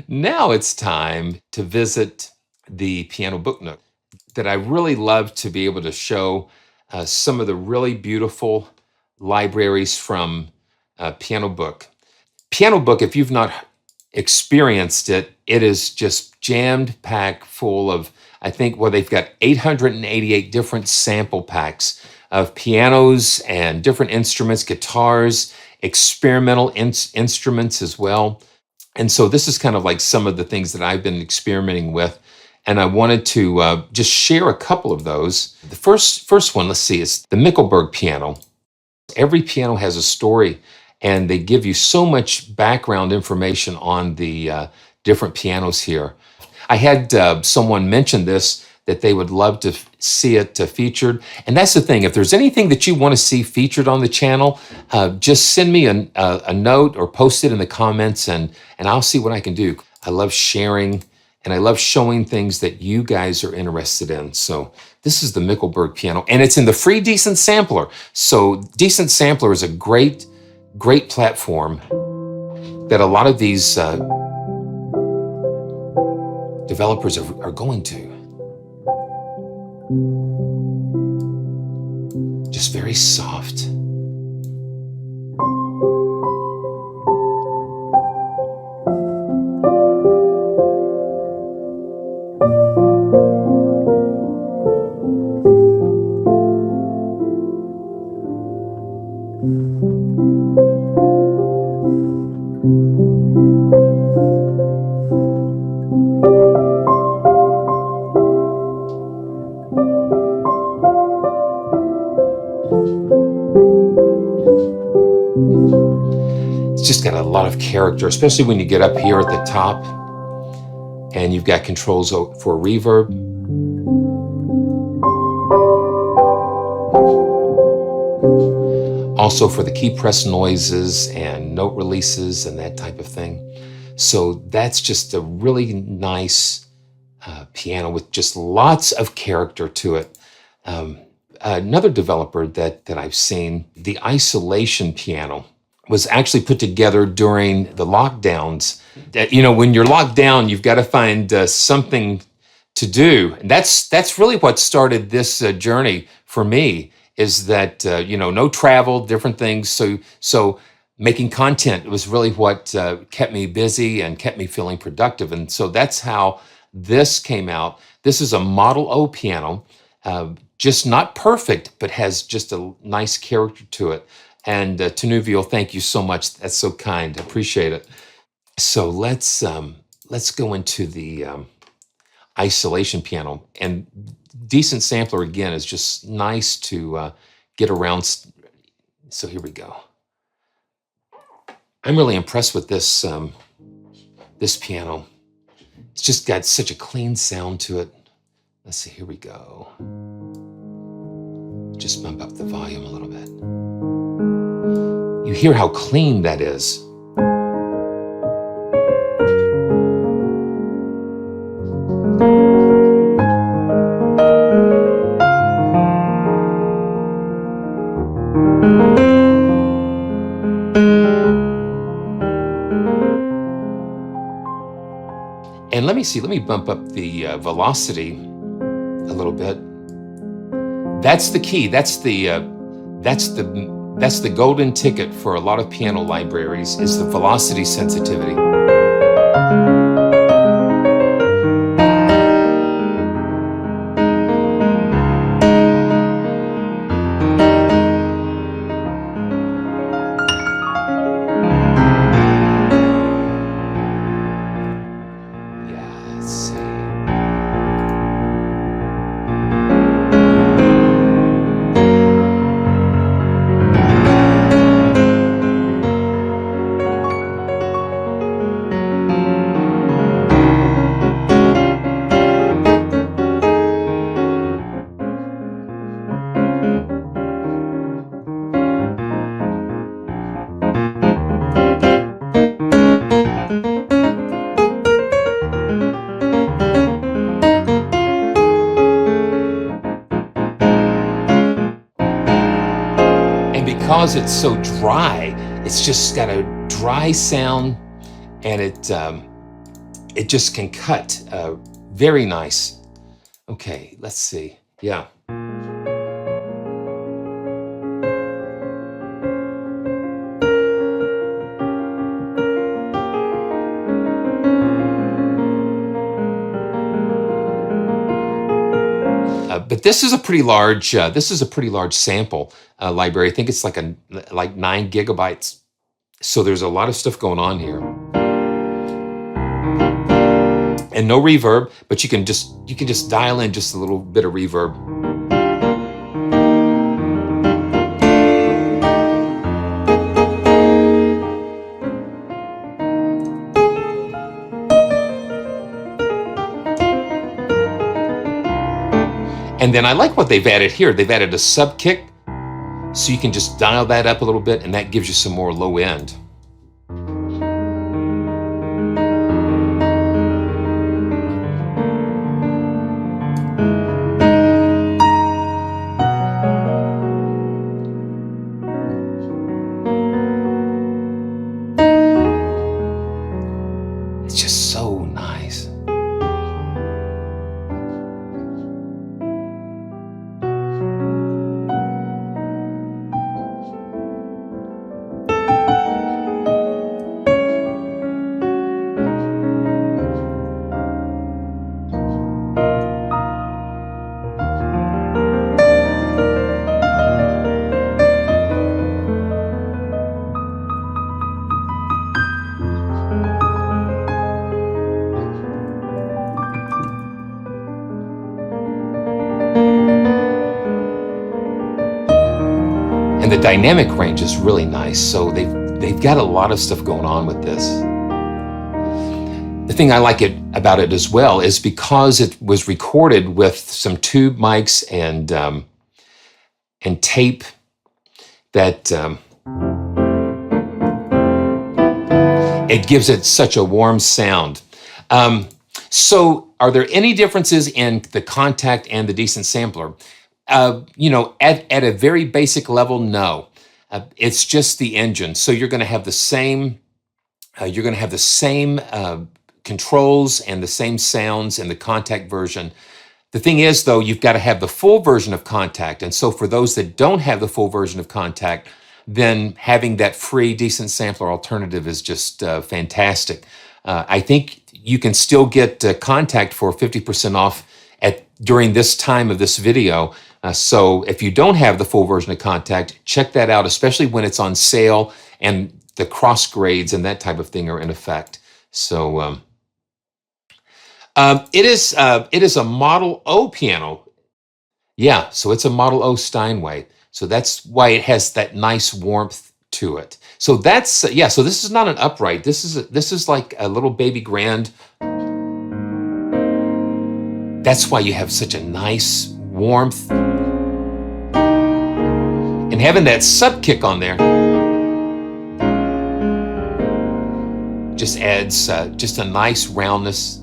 Now it's time to visit the Pianobook Nook that I really love to be able to show some of the really beautiful libraries from Pianobook. Pianobook, if you've not experienced it, it is just jammed packed full of, I think, well, they've got 888 different sample packs of pianos and different instruments, guitars, experimental instruments as well. And so this is kind of like some of the things that I've been experimenting with. And I wanted to just share a couple of those. The first one, let's see, is the Mickleburgh Piano. Every piano has a story, and they give you so much background information on the different pianos here. I had someone mention this, that they would love to see it featured. And that's the thing, if there's anything that you want to see featured on the channel, just send me a note or post it in the comments, and I'll see what I can do. I love sharing, and I love showing things that you guys are interested in. So this is the Mickleburgh Piano, and it's in the free Decent Sampler. So Decent Sampler is a great platform that a lot of these developers are going to. Just very soft. It's just got a lot of character, especially when you get up here at the top and you've got controls for reverb. Also for the key press noises and note releases and that type of thing. So that's just a really nice piano with just lots of character to it. Another developer that I've seen, the Isolation Piano, was actually put together during the lockdowns. That, you know, when you're locked down, you've got to find something to do. And that's really what started this journey for me, is that, you know, no travel, different things. So making content was really what kept me busy and kept me feeling productive. And so that's how this came out. This is a Model O piano, just not perfect, but has just a nice character to it. And Tanuvio, thank you so much. That's so kind. I appreciate it. So let's go into the Isolation Piano. And Decent Sampler, again, is just nice to get around. So here we go. I'm really impressed with this this piano. It's just got such a clean sound to it. Let's see, here we go. Just bump up the volume a little bit. You hear how clean that is. And let me bump up the velocity a little bit. That's the key. That's the golden ticket for a lot of piano libraries, is the velocity sensitivity. Because it's so dry, it's just got a dry sound, and it just can cut very nice. Okay, let's see. Yeah. But this is a pretty large. This is a pretty large sample library. I think it's like 9 GB. So there's a lot of stuff going on here, and no reverb. But you can just dial in just a little bit of reverb. And then I like what they've added here. They've added a sub kick, so you can just dial that up a little bit, and that gives you some more low end. It's just so nice. And the dynamic range is really nice. So they've got a lot of stuff going on with this. The thing I like about it as well is because it was recorded with some tube mics and tape that it gives it such a warm sound. So are there any differences in the Contact and the Decent Sampler? At a very basic level, no. It's just the engine. So you're going to have the same. Controls and the same sounds in the Contact version. The thing is, though, you've got to have the full version of Contact. And so for those that don't have the full version of Contact, then having that free Decent Sampler alternative is just fantastic. I think you can still get Contact for 50% off during this time of this video. So if you don't have the full version of Contact, check that out, especially when it's on sale and the cross grades and that type of thing are in effect. So it is a Model O piano. Yeah, so it's a Model O Steinway. So that's why it has that nice warmth to it. So that's so this is not an upright. This is like a little baby grand. That's why you have such a nice warmth. And having that sub kick on there just adds just a nice roundness.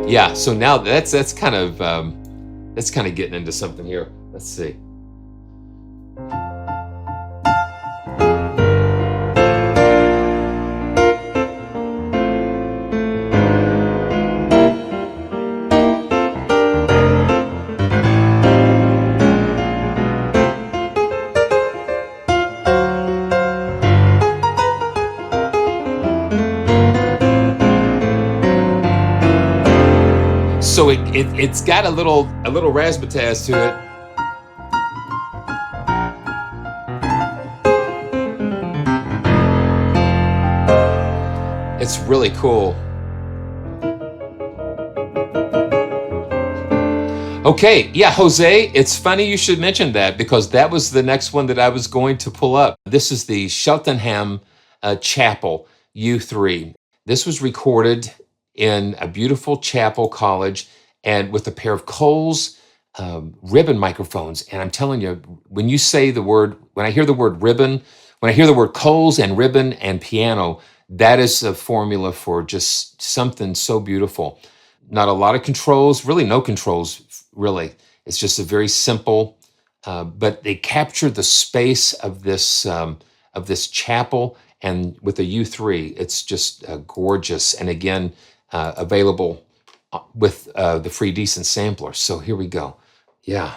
Yeah, so now that's kind of getting into something here. Let's see. So it's got a little razzmatazz to it. It's really cool. Okay, yeah, Jose, it's funny you should mention that because that was the next one that I was going to pull up. This is the Cheltenham Chapel U3. This was recorded in a beautiful chapel college and with a pair of Coles ribbon microphones. And I'm telling you, when I hear the word ribbon, when I hear the word Coles and ribbon and piano, that is a formula for just something so beautiful. Not a lot of controls, really no controls, really. It's just a very simple but they capture the space of this chapel, and with a U3, it's just gorgeous. And again, available with the free decent sampler. So here we go. Yeah.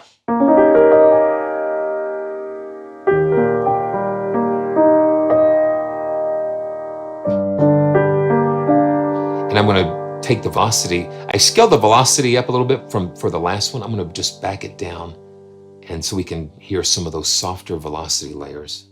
And I'm going to take the velocity. I scaled the velocity up a little bit for the last one. I'm going to just back it down, and so we can hear some of those softer velocity layers.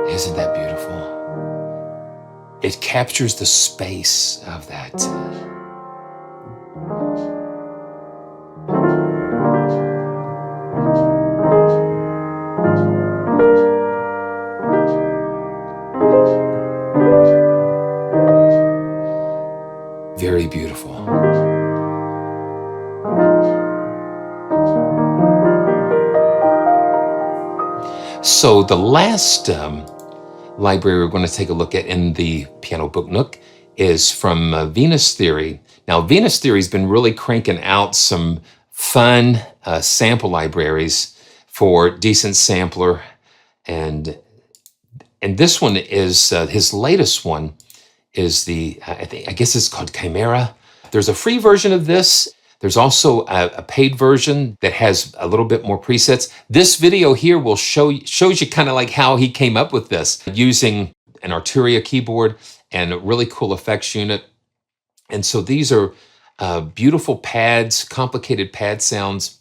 Isn't that beautiful? It captures the space of that. Very beautiful. So the last library we're going to take a look at in the Pianobook Nook is from Venus Theory. Now, Venus Theory has been really cranking out some fun sample libraries for decent sampler, and this one is his latest one is I guess it's called Chimera. There's a free version of this. There's also a paid version that has a little bit more presets. This video here will shows you kind of like how he came up with this, using an Arturia keyboard and a really cool effects unit. And so these are beautiful pads, complicated pad sounds.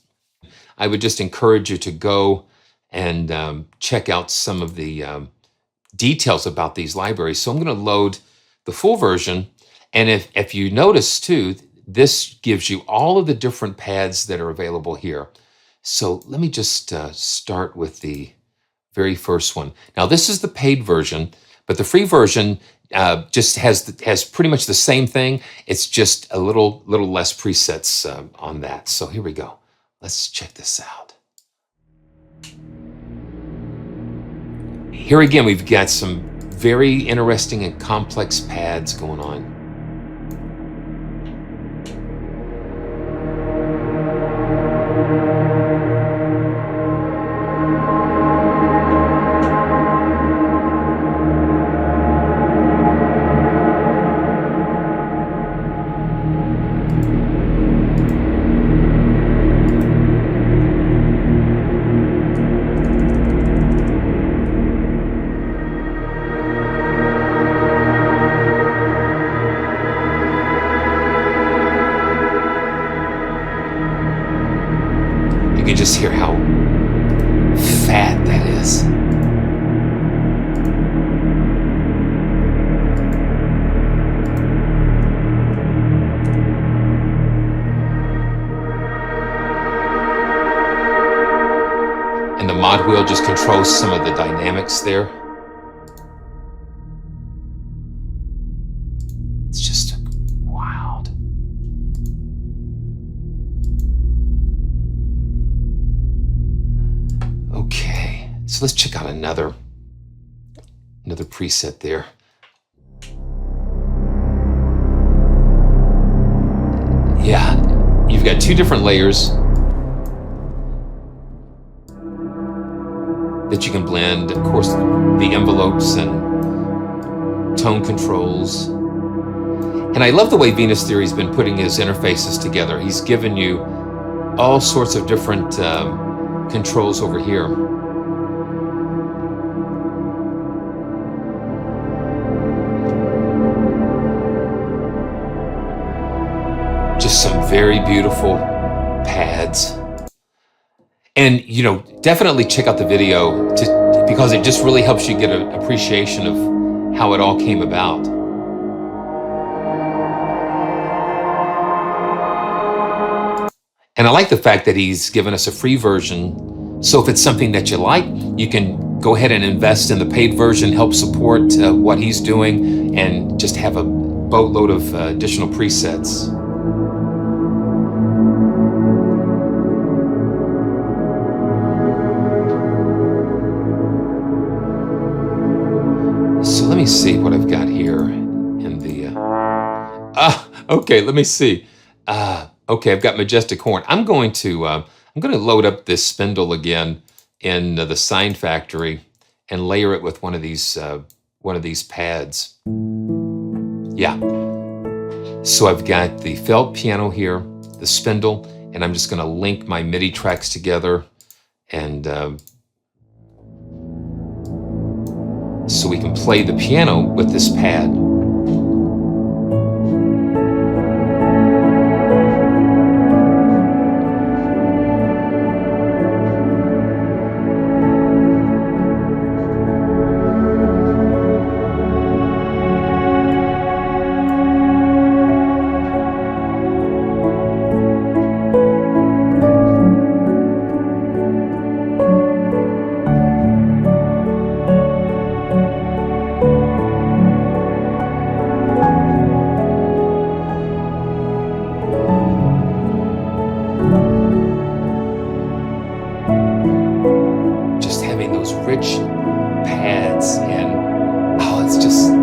I would just encourage you to go and check out some of the details about these libraries. So I'm going to load the full version. And if you notice too, this gives you all of the different pads that are available here. So let me just start with the very first one. Now this is the paid version, but the free version just has pretty much the same thing. It's just a little less presets on that. So here we go. Let's check this out. Here again, we've got some very interesting and complex pads going on. You can just hear how fat that is. And the mod wheel just controls some of the dynamics there. It's just wild. Okay, so let's check out another preset there. Yeah, you've got two different layers that you can blend. Of course, the envelopes and tone controls. And I love the way Venus Theory's been putting his interfaces together. He's given you all sorts of different controls over here. Just some very beautiful pads. And, you know, definitely check out the video because it just really helps you get an appreciation of how it all came about. And I like the fact that he's given us a free version. So if it's something that you like, you can go ahead and invest in the paid version, help support what he's doing, and just have a boatload of additional presets. So let me see what I've got here in the, okay, let me see. Okay, I've got Majestic Horn. I'm going to load up this spindle again in the Sign Factory and layer it with one of these pads. Yeah. So I've got the felt piano here, the spindle, and I'm just going to link my MIDI tracks together, and so we can play the piano with this pad. Rich pads, and oh, it's just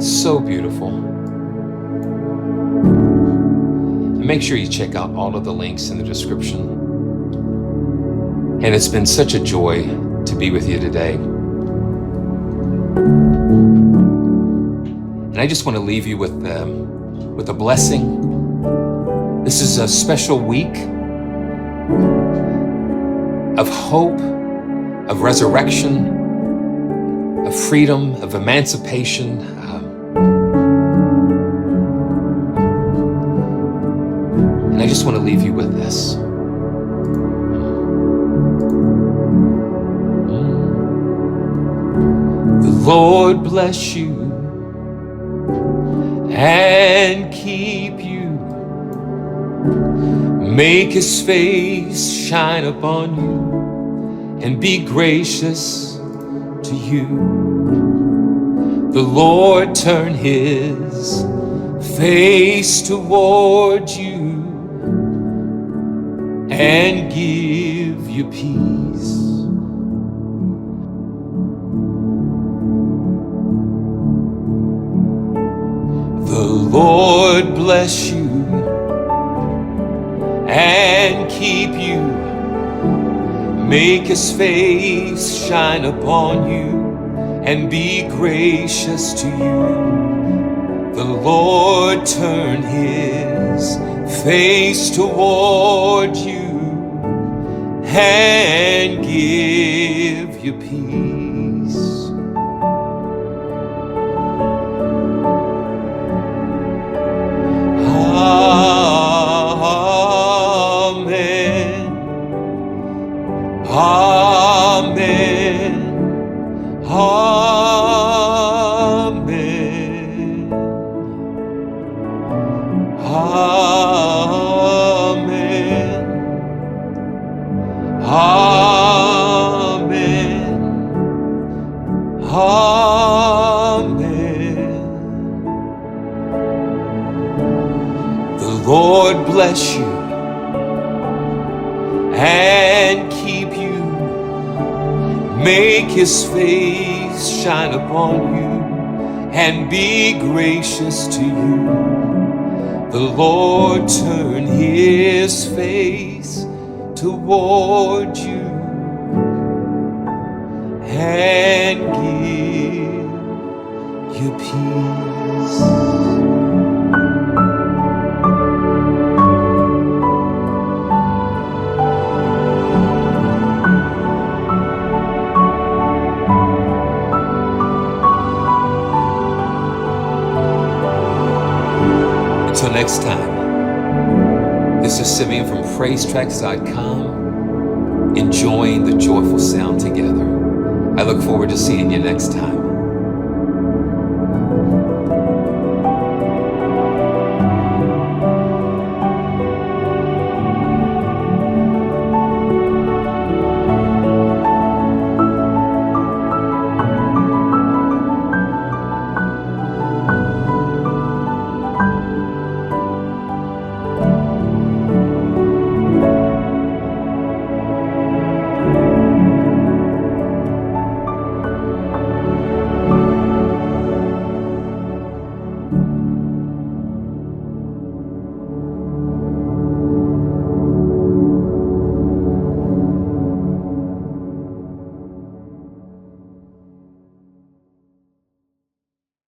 so beautiful. And make sure you check out all of the links in the description. And it's been such a joy to be with you today. And I just want to leave you with a blessing. This is a special week of hope, of resurrection, of freedom, of emancipation. And I just want to leave you with this. The Lord bless you and keep you. Make his face shine upon you and be gracious to you. the Lord turn his face toward you and give you peace. The Lord bless you and keep you, make his face shine upon you and be gracious to you. The Lord turn his face toward you and give you peace. Amen. Amen. Amen. Amen. Amen. Amen. The Lord bless you and keep you, make his face shine upon you and be gracious to you. The Lord turn his face toward you and give you peace. Until next time, this is Simeon from PraiseTracks.com, enjoying the joyful sound together. I look forward to seeing you next time.